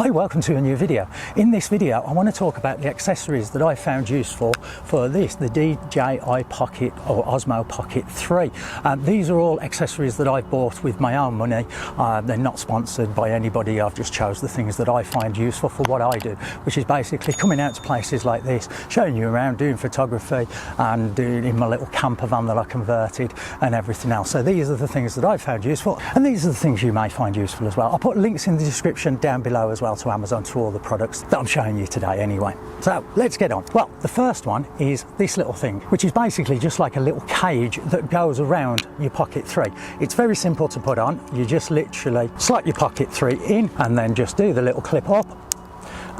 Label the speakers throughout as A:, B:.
A: Hi, welcome to a new video. In this video I want to talk about the accessories that I found useful for this, the DJI Pocket or Osmo Pocket 3. These are all accessories that I've bought with my own money. They're not sponsored by anybody. I've just chose the things that I find useful for what I do, which is basically coming out to places like this, showing you around, doing photography and doing in my little camper van that I converted and everything else. So these are the things that I found useful, and these are the things you may find useful as well. I'll put links in the description down below as well to Amazon to all the products that I'm showing you today anyway. So let's get on. Well, the first one is this little thing, which is basically just like a little cage that goes around your Pocket 3. It's very simple to put on. You just literally slot your Pocket 3 in and then just do the little clip up,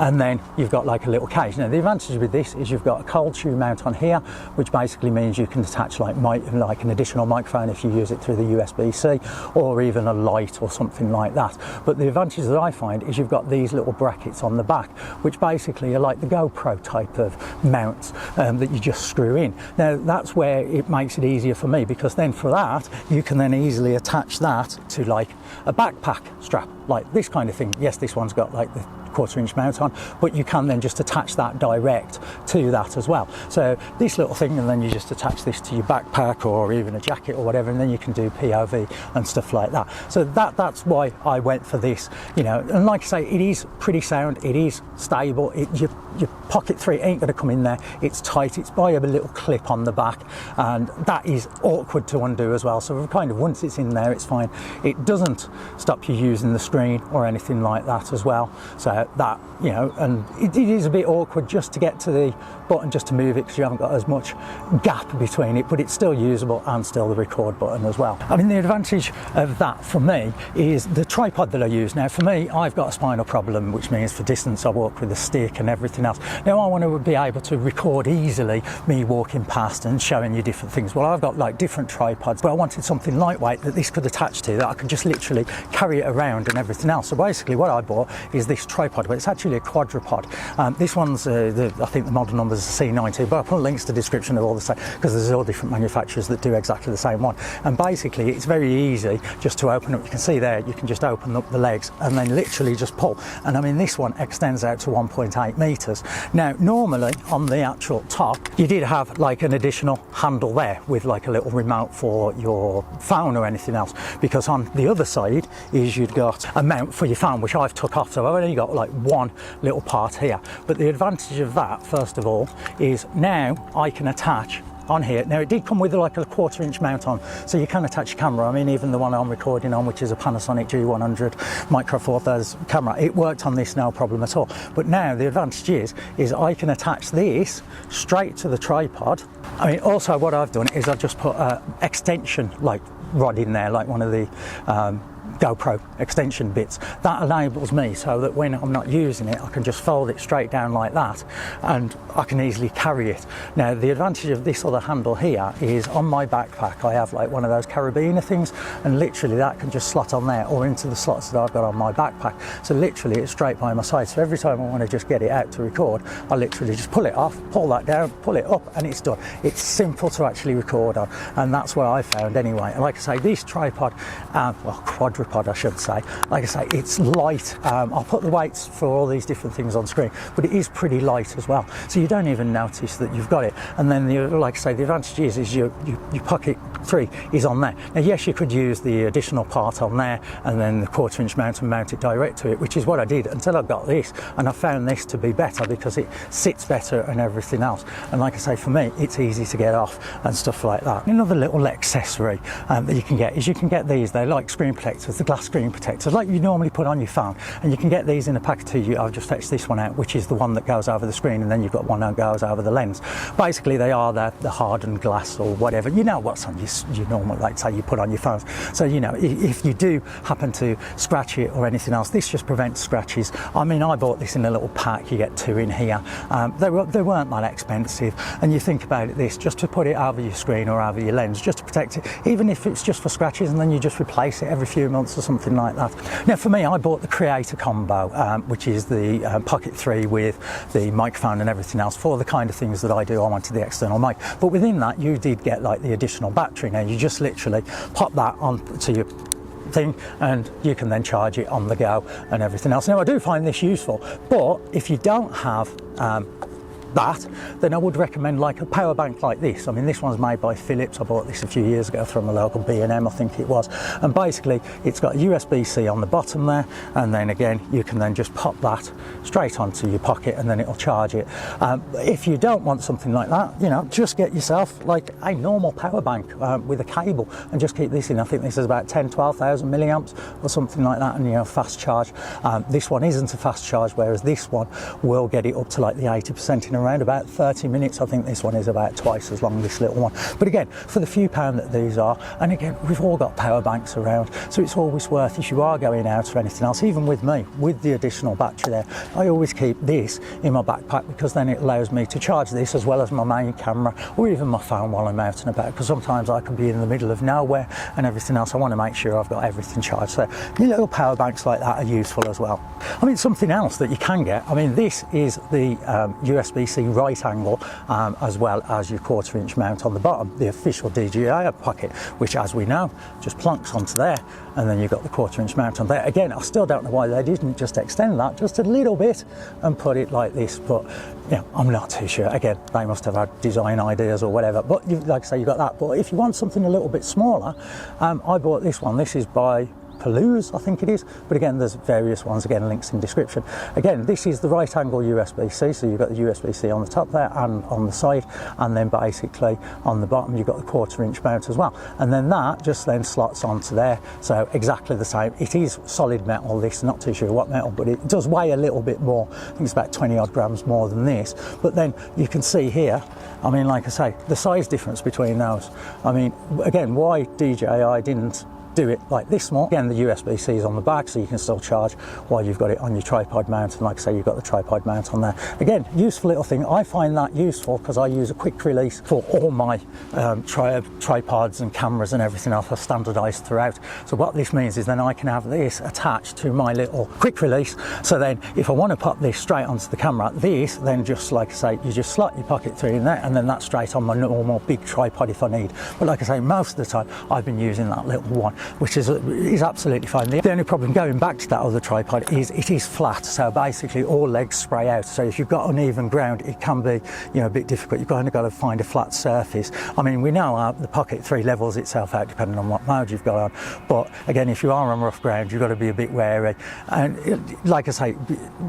A: and then you've got like a little cage. Now the advantage with this is you've got a cold shoe mount on here, which basically means you can attach like an additional microphone if you use it through the USB-C, or even a light or something like that. But the advantage that I find is you've got these little brackets on the back, which basically are like the GoPro type of mounts that you just screw in. Now that's where it makes it easier for me, because then for that you can then easily attach that to like a backpack strap, like this kind of thing. Yes, this one's got like the 1/4 inch mount on, but you can then just attach that direct to that as well. So this little thing, and then you just attach this to your backpack or even a jacket or whatever, and then you can do POV and stuff like that. So that's why I went for this, you know. And like I say, it is pretty sound, it is stable. Your Pocket 3 ain't going to come in there. It's tight, it's by a little clip on the back, and that is awkward to undo as well. So kind of once it's in there, it's fine. It doesn't stop you using the screen or anything like that as well. So that, you know, and it is a bit awkward just to get to the button, just to move it, because you haven't got as much gap between it, but it's still usable, and still the record button as well. I mean, the advantage of that for me is the tripod that I use. Now for me, I've got a spinal problem, which means for distance I walk with a stick and everything else. Now I want to be able to record easily me walking past and showing you different things. Well, I've got like different tripods, but I wanted something lightweight that this could attach to, that I could just literally carry it around and everything else. So basically what I bought is this tripod, but it's actually a quadrapod. This one's I think the model number is a C90, but I'll put links to the description of all the same, because there's all different manufacturers that do exactly the same one. And basically it's very easy just to open up. You can see there, you can just open up the legs and then literally just pull. And I mean, this one extends out to 1.8 meters. Now normally on the actual top you did have like an additional handle there with like a little remote for your phone or anything else, because on the other side is you've got a mount for your phone, which I've took off. So I've only got like one little part here. But the advantage of that, first of all, is now I can attach on here. Now it did come with like a 1/4 inch mount on, so you can attach your camera. I mean, even the one I'm recording on, which is a Panasonic G100 Micro Four Thirds camera, it worked on this, no problem at all. But now the advantage is I can attach this straight to the tripod. I mean, also what I've done is I've just put an extension like rod in there, like one of the GoPro extension bits. That enables me so that when I'm not using it, I can just fold it straight down like that, and I can easily carry it. Now the advantage of this other handle here is on my backpack I have like one of those carabiner things, and literally that can just slot on there or into the slots that I've got on my backpack. So literally it's straight by my side. So every time I want to just get it out to record, I literally just pull it off, pull that down, pull it up, and it's done. It's simple to actually record on, and that's what I found anyway. And like I say, this tripod, well, quadrapod I should say, like I say, it's light. I'll put the weights for all these different things on screen, but it is pretty light as well, so you don't even notice that you've got it. And then like I say, the advantage is your Pocket 3 is on there. Now yes, you could use the additional part on there and then the 1/4 inch mount and mount it direct to it, which is what I did until I got this, and I found this to be better because it sits better and everything else. And like I say, for me it's easy to get off and stuff like that. Another little accessory that you can get is you can get these. They're like screen protectors, the glass screen protectors like you normally put on your phone, and you can get these in a pack too. I've just fetched this one out, which is the one that goes over the screen, and then you've got one that goes over the lens. Basically they are the hardened glass or whatever, you know, what's on you normally, like say, you put on your phones. So you know, if you do happen to scratch it or anything else, this just prevents scratches. I mean, I bought this in a little pack, you get 2 in here. They weren't that expensive, and you think about it, this just to put it over your screen or over your lens, just to protect it, even if it's just for scratches, and then you just replace it every few months or something like that. Now for me, I bought the Creator Combo, which is the Pocket 3 with the microphone and everything else for the kind of things that I do. I wanted the external mic, but within that you did get like the additional battery. Now you just literally pop that on to your thing, and you can then charge it on the go and everything else. Now I do find this useful, but if you don't have that, then I would recommend like a power bank like this. I mean, this one's made by Philips. I bought this a few years ago from a local B&M, I think it was, and basically it's got a USB-C on the bottom there, and then again you can then just pop that straight onto your pocket and then it'll charge it. If you don't want something like that, you know, just get yourself like a normal power bank with a cable and just keep this in. I think this is about 12,000 milliamps or something like that, and you know, fast charge. This one isn't a fast charge, whereas this one will get it up to like the 80% in around about 30 minutes. I think this one is about twice as long, this little one. But again, for the few pound that these are, and again, we've all got power banks around, so it's always worth, if you are going out or anything else, even with me, with the additional battery there, I always keep this in my backpack, because then it allows me to charge this as well as my main camera or even my phone while I'm out and about, because sometimes I can be in the middle of nowhere and everything else. I want to make sure I've got everything charged. So your little power banks like that are useful as well. I mean, something else that you can get, I mean, this is the USB-C right angle, as well as your 1/4" mount on the bottom, the official DJI pocket, which, as we know, just plonks onto there, and then you've got the 1/4" mount on there. Again, I still don't know why they didn't just extend that just a little bit and put it like this, but you know, I'm not too sure. Again, they must have had design ideas or whatever, but like I say, you got that. But if you want something a little bit smaller, I bought this one. This is by Palooza, I think it is, but again, there's various ones, again, links in description. Again, this is the right angle USB-C, so you've got the USB-C on the top there and on the side, and then basically on the bottom you've got the 1/4" mount as well, and then that just then slots onto there. So exactly the same. It is solid metal, this, not too sure what metal, but it does weigh a little bit more. I think it's about 20 odd grams more than this, but then you can see here, I mean, like I say, the size difference between those. I mean, again, why DJI didn't do it like this small. Again, the USB-C is on the back, so you can still charge while you've got it on your tripod mount, and like I say, you've got the tripod mount on there. Again, useful little thing. I find that useful because I use a quick release for all my tripods and cameras and everything else. I've standardized throughout. So what this means is then I can have this attached to my little quick release, so then if I want to pop this straight onto the camera, this then just, like I say, you just slot your pocket through in there, and then that's straight on my normal big tripod if I need. But like I say, most of the time I've been using that little one, which is absolutely fine. The only problem going back to that other tripod is it is flat, so basically all legs spray out. So if you've got uneven ground, it can be, you know, a bit difficult. You've kind of got to find a flat surface. I mean, we know the Pocket 3 levels itself out depending on what mode you've got on, but again, if you are on rough ground, you've got to be a bit wary. And like I say,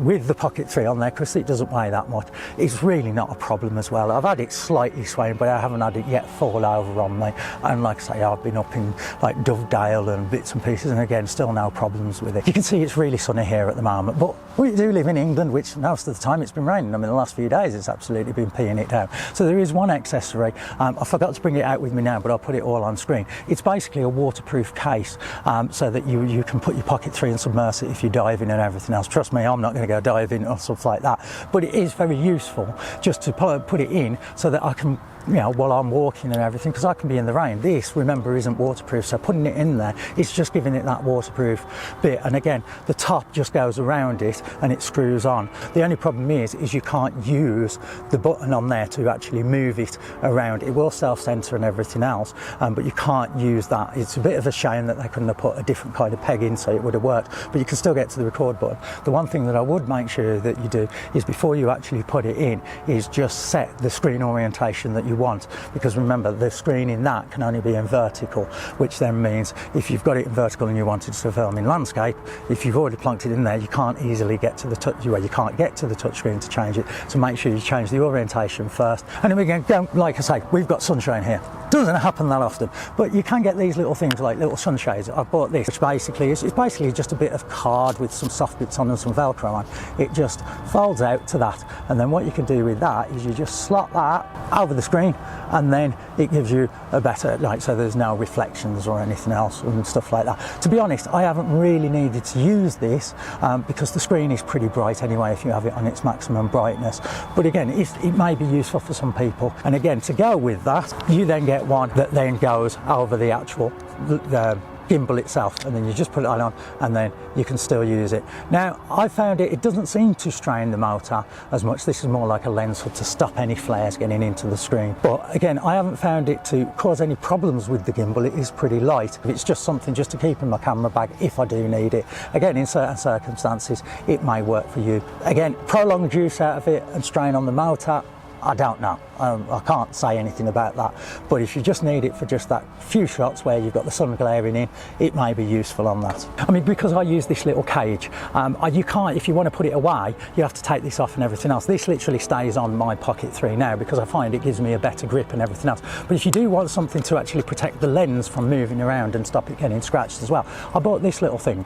A: with the Pocket 3 on there, because it doesn't weigh that much, it's really not a problem as well. I've had it slightly swaying, but I haven't had it yet fall over on me. And like I say, I've been up in like Dovedale and bits and pieces, and again, still no problems with it. You can see it's really sunny here at the moment, but we do live in England, which most of the time it's been raining. I mean, the last few days it's absolutely been peeing it down. So there is one accessory. I forgot to bring it out with me now, but I'll put it all on screen. It's basically a waterproof case, so that you can put your Pocket 3 and submerge it if you're diving and everything else. Trust me, I'm not going to go diving or stuff like that, but it is very useful just to put it in so that I can, you know, while I'm walking and everything, because I can be in the rain. This, remember, isn't waterproof, so putting it in there, it's just giving it that waterproof bit. And again, the top just goes around it and it screws on. The only problem is you can't use the button on there to actually move it around. It will self-center and everything else, but you can't use that. It's a bit of a shame that they couldn't have put a different kind of peg in so it would have worked, but you can still get to the record button. The one thing that I would make sure that you do is, before you actually put it in, is just set the screen orientation that you want, because remember, the screen in that can only be in vertical, which then means if you've got it in vertical and you wanted to film in landscape, if you've already plunked it in there, you can't easily get to the touch, you can't get to the touchscreen to change it. So make sure you change the orientation first. And then again, like I say, we've got sunshine here. Doesn't happen that often, but you can get these little things like little sunshades. I bought this, which basically is, it's basically just a bit of card with some soft bits on and some Velcro on. It just folds out to that, and then what you can do with that is you just slot that over the screen, and then it gives you a better, like, so there's no reflections or anything else and stuff like that. To be honest, I haven't really needed to use this because the screen is pretty bright anyway if you have it on its maximum brightness. But again, it may be useful for some people. And again, to go with that, you then get one that then goes over the actual gimbal itself, and then you just put it on and then you can still use it. Now I found it doesn't seem to strain the motor as much. This is more like a lens hood to stop any flares getting into the screen, but again I haven't found it to cause any problems with the gimbal. It is pretty light. It's just something just to keep in my camera bag if I do need it. Again, in certain circumstances it may work for you. Again, prolonged use out of it and strain on the motor, I don't know. I can't say anything about that, but if you just need it for just that few shots where you've got the sun glaring in, it may be useful on that. I mean, because I use this little cage, you can't, if you want to put it away, you have to take this off and everything else. This literally stays on my Pocket 3 now because I find it gives me a better grip and everything else. But if you do want something to actually protect the lens from moving around and stop it getting scratched as well, I bought this little thing,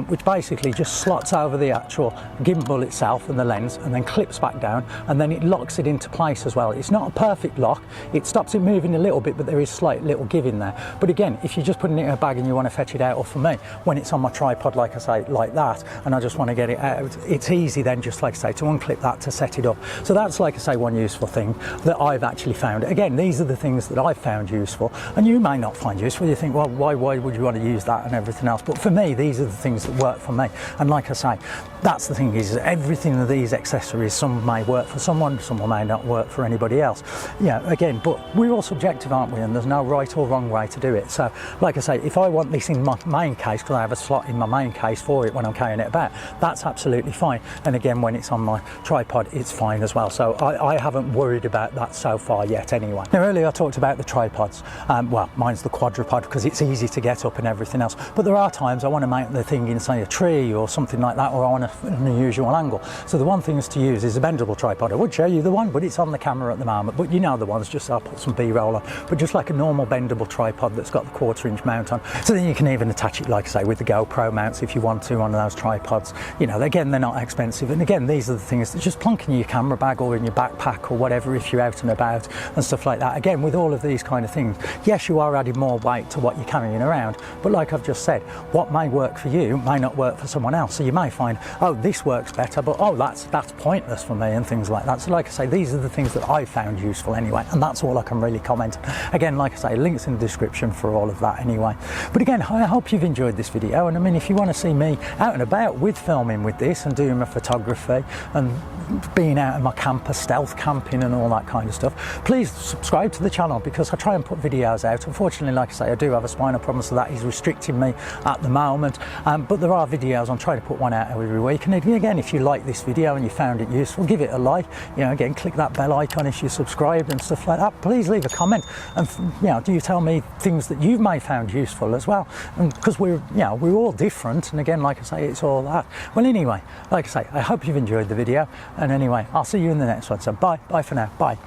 A: which basically just slots over the actual gimbal itself and the lens, and then clips back down, and then it locks it into place as well. It's not a perfect lock, it stops it moving a little bit, but there is slight little give in there. But again, if you're just putting it in a bag and you want to fetch it out, or for me, when it's on my tripod, like I say, like that, and I just want to get it out, it's easy then, just like I say, to unclip that to set it up. So that's, like I say, one useful thing that I've actually found. Again, these are the things that I've found useful, and you may not find useful. You think, well, why would you want to use that and everything else? But for me, these are the things that work for me. And like I say, that's the thing, is everything of these accessories, some may work for someone, some may not work for anybody else. Yeah, again, but we're all subjective, aren't we? And there's no right or wrong way to do it. So like I say, if I want this in my main case, because I have a slot in my main case for it when I'm carrying it about, that's absolutely fine. And again, when it's on my tripod, it's fine as well. So I haven't worried about that so far yet anyway. Now earlier I talked about the tripods. Well, mine's the quadrapod because it's easy to get up and everything else. But there are times I want to mount the thing in, say, a tree or something like that, or on an unusual angle. So the one thing is to use is a bendable tripod. I would show you the one, but it's on the camera at the moment. But you know the ones, just I'll put some B-roll on, but just like a normal bendable tripod that's got the 1/4 inch mount on. So then you can even attach it, like I say, with the GoPro mounts if you want to on those tripods. You know, again, they're not expensive. And again, these are the things that just plunk in your camera bag or in your backpack or whatever if you're out and about and stuff like that. Again, with all of these kind of things, yes, you are adding more weight to what you're carrying around, but like I've just said, what may work for you may not work for someone else. So you may find, oh, this works better, but oh, that's pointless for me and things like that. So like I say, these are the things that I found useful anyway, and that's all I can really comment. Again, like I say, links in the description for all of that anyway. But again, I hope you've enjoyed this video, and I mean, if you want to see me out and about with filming with this and doing my photography and being out in my camper, stealth camping and all that kind of stuff, please subscribe to the channel, because I try and put videos out. Unfortunately, like I say, I do have a spinal problem, so that is restricting me at the moment, but there are videos. I'm trying to put one out every week. And again, if you like this video and you found it useful, give it a like. You know, again, click that bell icon if you're subscribed and stuff like that. Please leave a comment, and you know, do you tell me things that you may found useful as well, because we're all different. And again, like I say, it's all that. Well, anyway, like I say, I hope you've enjoyed the video, and anyway, I'll see you in the next one. So bye for now. Bye.